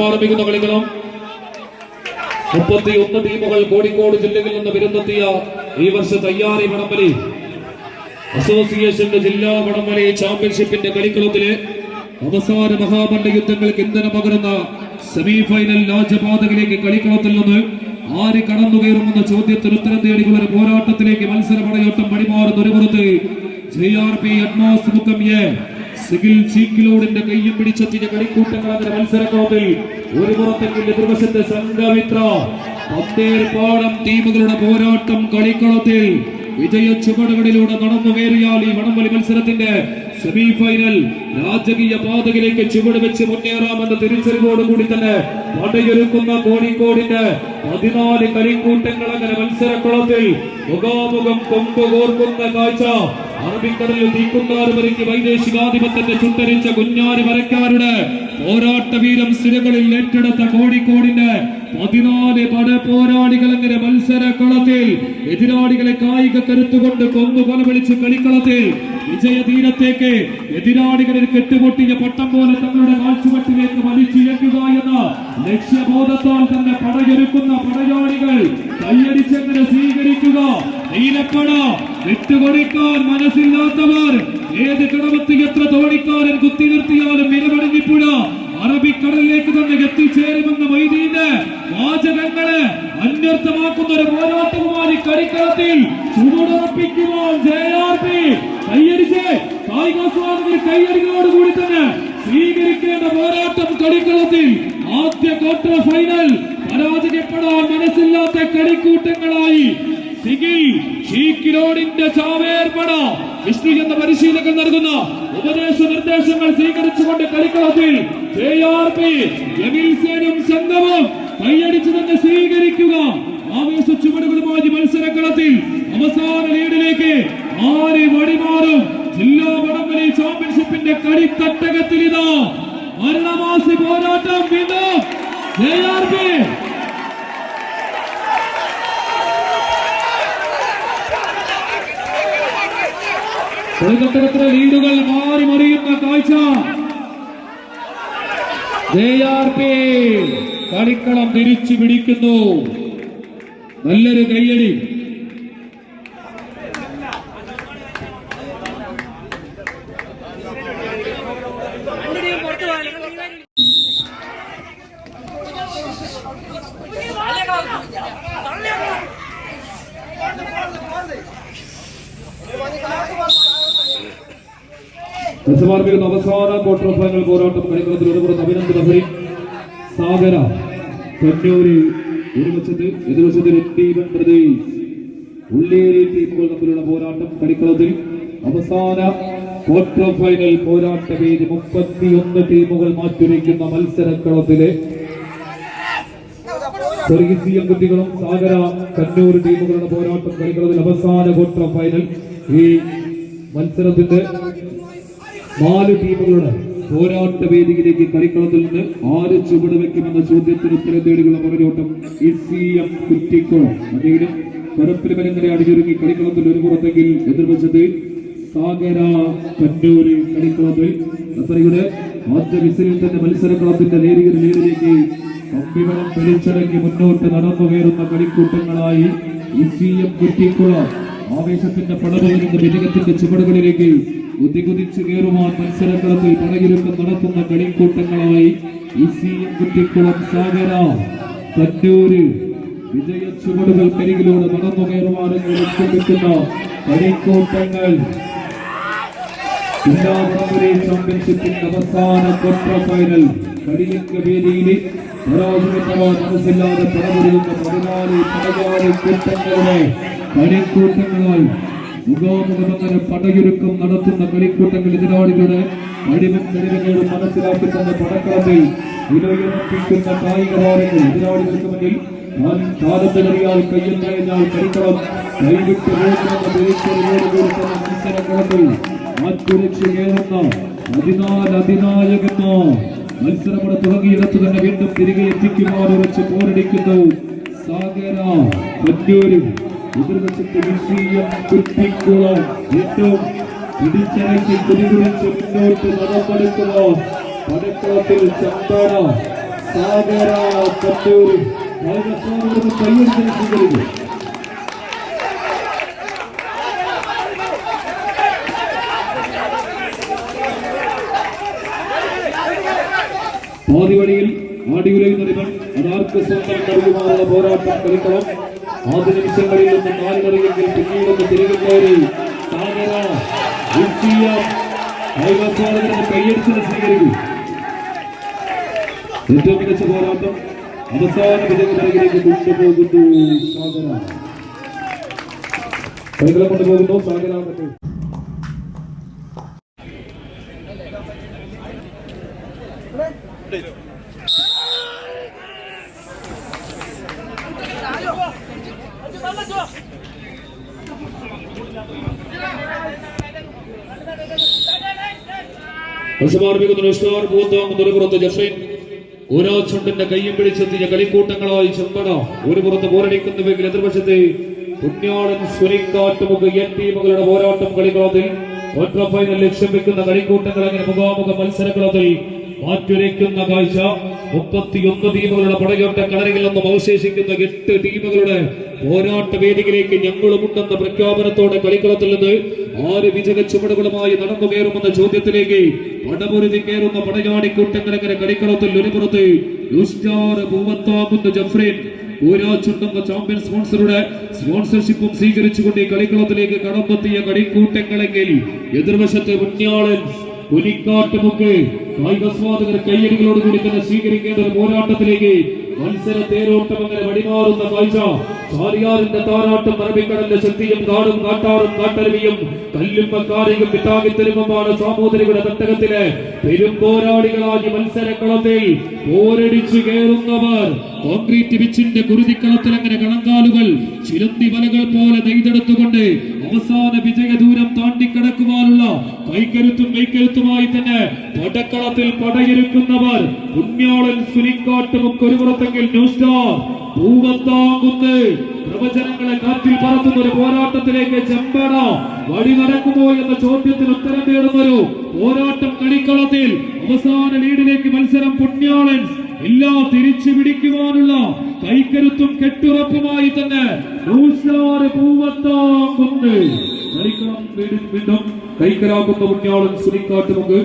ആരംഭിക്കുന്ന കളികളും 31 ടീമുകൾ കോഴിക്കോട് ജില്ലയിൽ നിന്ന് വിരുന്നെത്തിയ ഈ വർഷ തയ്യാറി വടംവലി അസോസിയേഷന്റെ ജില്ലാ വടംവലി ചാമ്പ്യൻഷിപ്പിന്റെ കളിക്കളത്തിലെ അവസാന മഹാമണ്ഡ യുദ്ധങ്ങൾക്ക് ഇന്ധനം പകരുന്ന സെമി ഫൈനൽ രാജപാതകളിലേക്ക് കളിക്കളത്തിൽ നിന്ന് ആര് കടന്നുകയറുമെന്ന ചോദ്യത്തിന് ഉത്തരം തേടിയുള്ള ഒരു പോരാട്ടത്തിലേക്ക് മത്സര പടയോട്ടം പടിമാറുന്ന ഒരു പുറത്ത് JRP അഡ്മാസ് മുക്കം സിഗിൽ ചീക്കിലോടിന്റെ കയ്യും പിടിച്ചെത്തിയ കളിക്കൂട്ടങ്ങളുടെ മത്സരക്കളത്തിൽ ഒരു പുറത്തെങ്കിൽ എതിർവശത്തെ സംഘമിത്ര പത്തേർപ്പാടം ടീമുകളുടെ പോരാട്ടം കളിക്കളത്തിൽ വിജയ ചുവടുകളിലൂടെ നടന്നു കയറിയാൽ ഈ വടംവലി മത്സരത്തിന്റെ സെമി ഫൈനൽ രാജകീയ പാതകിലേക്ക് ചുവട് വെച്ച് മുന്നേറാമെന്ന തിരിച്ചറിവോടുകൂടി തന്നെ പടയൊരുക്കുന്ന കോഴിക്കോടിന്റെ 14 കളിക്കൂട്ടങ്ങൾ അങ്ങനെ മത്സരക്കുളത്തിൽ മുഖാമുഖം കൊമ്പ് കോർക്കുന്ന കാഴ്ച. അറബിക്കടലിൽ തീക്കുണ്ടാറുമരിക്ക് വൈദേശികാധിപത്യത്തെ ചുട്ടരിച്ച കുഞ്ഞാരി മരക്കാരുടെ പോരാട്ട വീരം സിരകളിൽ ഏറ്റെടുത്ത കോഴിക്കോടിന്റെ 14 പട പോരാളികൾ അങ്ങനെ മത്സരക്കളത്തിൽ എതിരാളികളെ കായിക കരുത്തുകൊണ്ട് കൊന്നു കൊല വിളിച്ച് കളിക്കളത്തിൽ വിജയതീരത്തേക്ക് എതിരാളികളിൽ കെട്ടുപൊട്ടിയ പട്ടം പോലെ തങ്ങളുടെ കാഴ്ചവട്ടിലേക്ക് വലിച്ചിഴക്കുക എന്ന ലക്ഷ്യബോധത്താൽ തന്നെ പടയൊരുക്കുന്ന പടയാളികൾ കൈയടിച്ചെങ്ങനെ സ്വീകരിക്കുക. നീലപ്പട വിട്ടുകൊടുക്കാൻ മനസ്സില്ലാത്തവർ ഏത് കടമത്തി എത്ര തോണിക്കാരൻ കുത്തി നിർത്തിയാലും നിലപടങ്ങിപ്പുഴ അറബിക്കടലിലേക്ക് തന്നെ എത്തിച്ചേരുമെന്ന വൈദ്യന്റെ വാചകങ്ങളെ അന്വർത്ഥമാക്കുന്ന ഒരു പോരാട്ടവുമായി കളിക്കളത്തിൽ ചുവടുറപ്പിക്കുവാൻ JRP കൈയടിച്ച് കായികാസ്വാദകർ കൈയടികളോടുകൂടി തന്നെ സ്വീകരിക്കേണ്ട പോരാട്ടം കളിക്കളത്തിൽ ആദ്യ ക്വാർട്ടർ ഫൈനൽ പരാജയപ്പെടാൻ മനസ്സില്ലാത്ത കളിക്കൂട്ടങ്ങളായി സിഗിൽ ഷീക്കിലോടിന്റെ ചാവേർപട വിഷ്ണു എന്ന പരിശീലകൻ നൽകുന്ന ഉപദേശ നിർദ്ദേശങ്ങൾ സ്വീകരിച്ചുകൊണ്ട് കളിക്കളത്തിൽ JRP എമിൽസേനും സംഘവും കൈയടിച്ചു തന്നെ സ്വീകരിക്കുക. ആവേശ ചുവടുകളുമായി മത്സരക്കളത്തിൽ അവസാന ലീഡിലേക്ക് ആര് വഴിമാറും. ജില്ലാ വടംവലി ചാമ്പ്യൻഷിപ്പിന്റെ കളിത്തട്ടകത്തിൽ ഇതാ മരണമാസി പോരാട്ടം വീണ്ടും JRP കളിത്തട്ടകത്തിലെ ലീഡുകൾ മാറി മറിയുന്ന കാഴ്ച. JRP കളിക്കളം തിരിച്ചു പിടിക്കുന്നു. നല്ലൊരു കയ്യടി. അവസാന ക്വാർട്ടർ ഫൈനൽ പോരാട്ടം കളിക്കളത്തിൽ ഒരുപുറത്ത് അഭിനന്ദ് ബഹറി സാഗര കണ്ണൂര് ഒരുവശത്ത് എതിർവശത്ത് ടീമൻ പ്രദേശ് ഉള്ളേരി ടീമുകൾ തമ്മിലുള്ള പോരാട്ടം കളിക്കളത്തിൽ അവസാന ക്വാർട്ടർ ഫൈനൽ പോരാട്ട വേദി 31 ടീമുകൾ മാറ്റുരയ്ക്കുന്ന മത്സരക്കളത്തിലെ സർഗീസിയം കുട്ടികളും സാഗര കണ്ണൂർ ടീമുകളുടെ പോരാട്ടം കളിക്കളത്തിൽ അവസാന ക്വാർട്ടർ ഫൈനൽ. ഈ മത്സരത്തിന്റെ 4 ടീമുകളുടെ പോരാട്ട വേദിയിലേക്ക് കളിക്കളത്തിൽ നിന്ന് ആര് ചുവട് വെക്കുമെന്ന ചോദ്യത്തിന് ഉത്തരം തേടിയുള്ള പോരാട്ടം ICM കുറ്റിക്കുളം. അദ്ദേഹം കറുപ്പിന് മരങ്ങളെ അടിയൊരുങ്ങി കളിക്കളത്തിൽ ഒരു പുറത്തെങ്കിൽ എതിർവശത്ത് സാഗര കണ്ണൂര് കളിക്കളത്തിൽ അത്രയുടെ ആദ്യ വിസിലിൽ തന്നെ മത്സരക്കളത്തിന്റെ നേരിയ ലീഡിലേക്ക് കമ്പിവളം തെളിച്ചടക്കി മുന്നോട്ട് നടന്നു കയറുന്ന കളിക്കൂട്ടങ്ങളായി ICM കുറ്റിക്കുളം ആവേശത്തിന്റെ പടവുന്ന വിജയത്തിന്റെ ചുവടുകളിലേക്ക് കുതിച്ചു കയറുവാൻ മത്സരക്കളത്തിൽ പടയൊരുക്കം നടത്തുന്ന കളിക്കൂട്ടങ്ങളായി ICM കുറ്റിക്കുളം സാഗര കണ്ണൂര് വിജയ ചുവടുകൾ കരികിലൂടെ നടന്നു കയറുവാനെന്ന് ലക്ഷ്യമിട്ടുന്ന കളിക്കൂട്ടങ്ങൾ. ജില്ലാ വടംവലി ചാമ്പ്യൻഷിപ്പിന്റെ അവസാന ക്വാർട്ടർ ഫൈനൽ കളിയങ്ക വേദിയിൽ പരാജയപ്പെടാൻ മനസ്സില്ലാതെ പടപൊരുന്ന 14 പടയാളി കൂട്ടങ്ങളുടെ കളിക്കൂട്ടങ്ങളായി മുഖാമുഖമങ്ങനെ പടയൊരുക്കം നടത്തുന്ന കളിക്കൂട്ടങ്ങൾ എതിരാളികളുടെ അടിമൻ കഴിവുകളും മനസ്സിലാക്കി തന്നെ പടക്കളത്തിൽ വിലയുറപ്പിക്കുന്ന കായിക താരങ്ങൾ എതിരാളികൾക്ക് മുന്നിൽ താരത്തിലറിയാൽ കയ്യിൽ കഴിഞ്ഞാൽ കളിക്കളം കൈവിട്ട് പോകുന്ന മത്സരക്കളത്തിൽ മാറ്റുരക്ഷയേറുന്ന 14 അധിനായകന്ന മത്സരമുടെ തുടങ്ങിയിടത്ത് തന്നെ വീണ്ടും തിരികെ എത്തിക്കുവാൻ ഉറച്ച് പോരടിക്കുന്നു സാഗര കണ്ണൂര് എതിർവശത്ത് വിഷയം കുറ്റിക്കുളം ഏറ്റവും പിടിച്ചടക്കി കുടികുടിച്ച് മുന്നോട്ട് നടപ്പെടുക്കുന്നു. പടക്കളത്തിൽ ചന്ദന സാഗര കണ്ണൂർ കയ്യെടുത്തിന് സ്വീകരിക്കും. പാതിവഴിയിൽ ആടിയുലയുന്നതിന് അതാർക്ക് സ്വന്തം കഴിയുമാറുള്ള പോരാട്ടം കളിക്കണം. ആദ്യ നിമിഷങ്ങളിൽ നിന്ന് നാലിനറിയെങ്കിൽ പിന്നീടൊന്ന് തിരികെ കയറി സാഗര കയ്യെടുത്തിന് സ്വീകരിക്കും. ഏറ്റവും മികച്ച പോരാട്ടം അവസാന വിജയത്തിലേക്ക് കൊണ്ടുപോകുന്നു. സാഗര കൈകളെ കൊണ്ടുപോകുന്നു. സാഗര ചുണ്ടിന്റെ കയ്യും പിടിച്ചെത്തിയ കളിക്കൂട്ടങ്ങളായി ചെമ്പട ഒരു പുറത്ത് പോരടിക്കുന്നുവെങ്കിൽ എതിർവശത്തെ പുണ്യാളൻ സുനിക്കാട്ടുമുഖ എൻ ടീമുകളുടെ പോരാട്ടം കളിക്കളത്തിൽ ക്വാർട്ടർ ഫൈനൽ ലക്ഷ്യം വെക്കുന്ന കളിക്കൂട്ടങ്ങൾ അങ്ങനെ മുഖാമുഖ മത്സരങ്ങളത്തിൽ മാറ്റുരയ്ക്കുന്ന കാഴ്ച. 31 ടീമുകളുടെ പടയോട്ട കളരികളിൽ നിന്നും അവശേഷിക്കുന്ന 8 ടീമുകളുടെ പോരാട്ട വേദിയിലേക്ക് ഞങ്ങളുമുണ്ടെന്ന പ്രഖ്യാപനത്തോടെ കളിക്കളത്തിൽ നിന്ന് 6 വിജയ ചുവടുകളുമായി നടന്നു കയറുമെന്ന ചോദ്യത്തിലേക്ക് പടപൊരുതി കയറുന്ന പടയാടിക്കൂട്ടങ്ങൾ അങ്ങനെ കളിക്കളത്തിൽ ഒരു പുറത്ത് ജഫ്രീൻ ഊരാച്ചുണ്ടെന്ന ചാമ്പ്യൻ സ്പോൺസറുടെ സ്പോൺസർഷിപ്പും സ്വീകരിച്ചുകൊണ്ട് ഈ കളിക്കളത്തിലേക്ക് കടന്നെത്തിയ കളിക്കൂട്ടങ്ങളെങ്കിൽ എതിർവശത്ത് മുന്യാളൻ പുലിക്കാട്ടുമുക്ക് കായികസ്വാദകർ കയ്യടികളോടുകൂടി തന്നെ സ്വീകരിക്കേണ്ട ഒരു പോരാട്ടത്തിലേക്ക് മത്സര തേരോട്ടം അങ്ങനെ വഴിമാറുന്ന കാഴ്ച. ചാരിയാറിന്റെ താരാട്ടും അറബിക്കടലിന്റെ ശക്തിയും കാടും കാട്ടാറും കാട്ടരുവിയും കല്ലും മക്കാരിയും വിട്ടാകിത്തെരുമാണ് സാമൂതിരിയുടെ തട്ടകത്തിലെ പെരുമ്പോരാളികളായി മത്സരക്കളത്തിൽ പോരടിച്ചു കയറുന്നവർ. കോൺക്രീറ്റ് പിച്ചിന്റെ കുരുതിക്കളത്തിൽ അങ്ങനെ കളങ്കാലുകൾ ചിലന്തി വലകൾ പോലെ നെയ്തെടുത്തുകൊണ്ട് അവസാന വിജയദൂരം താണ്ടിക്കടക്കുവാനുള്ള കൈക്കരുത്തും മെയ്ക്കരുത്തുമായി തന്നെ പടക്കളത്തിൽ പടയിരുക്കുന്നവർ. പുണ്യാളൻ സുനിക്കാട്ടുമുക്ക് ഒരു പുറത്തെങ്കിൽ ന്യൂസ് സ്റ്റാർ ഭൂവത്താകുന്ന് പ്രവചനങ്ങളെ കാറ്റിൽ പറത്തുന്ന ഒരു പോരാട്ടത്തിലേക്ക് ചെമ്പട വഴി നടക്കുമോ എന്ന ചോദ്യത്തിന് ഉത്തരം തേടുന്നൊരു പോരാട്ടം കളിക്കളത്തിൽ. അവസാന ലീഡിലേക്ക് മത്സരം പുണ്യാളൻ എല്ലാം തിരിച്ചു പിടിക്കുവാനുള്ള കൈക്കരുത്തും കെട്ടുറപ്പുമായി തന്നെ പൂവത്താകുന്ന് കളിക്കളം വീണ്ടും കൈക്കലാക്കുന്ന പുണ്യാളൻ സുനിക്കാട്ടുമുക്ക്.